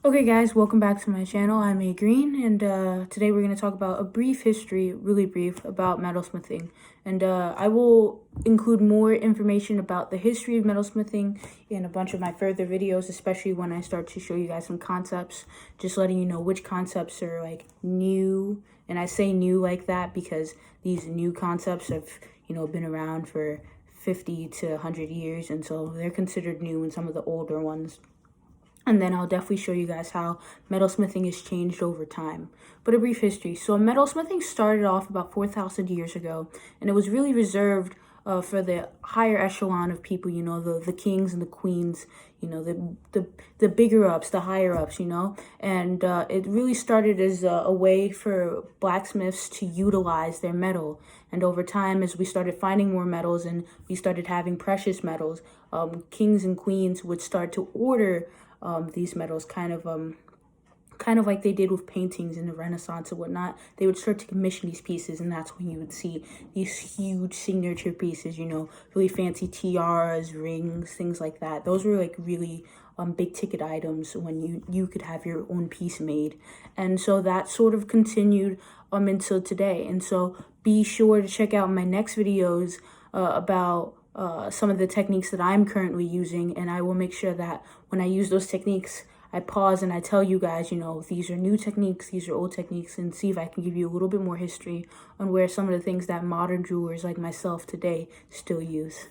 Okay guys, welcome back to my channel. I'm A Green, and today we're going to talk about a brief history, really brief, about metalsmithing. And I will include more information about the history of metalsmithing in a bunch of my further videos, especially when I start to show you guys some concepts, just letting you know which concepts are like new. And I say new like that because these new concepts have, been around for 50 to 100 years, and so they're considered new, and some of the older ones. And then I'll definitely show you guys how metalsmithing has changed over time. But a brief history. So metalsmithing started off about 4,000 years ago, and it was really reserved for the higher echelon of people, the kings and the queens, the bigger ups, the higher ups, And it really started as a way for blacksmiths to utilize their metal. And over time, as we started finding more metals and we started having precious metals, kings and queens would start to order these metals, kind of like they did with paintings in the Renaissance and whatnot. They would start to commission these pieces, and that's when you would see these huge signature pieces, really fancy tiaras, rings, things like that. Those were like really big ticket items when you could have your own piece made. And so that sort of continued until today. And so be sure to check out my next videos about some of the techniques that I'm currently using, and I will make sure that when I use those techniques, I pause and I tell you guys, these are new techniques, these are old techniques, and see if I can give you a little bit more history on where some of the things that modern jewelers like myself today still use.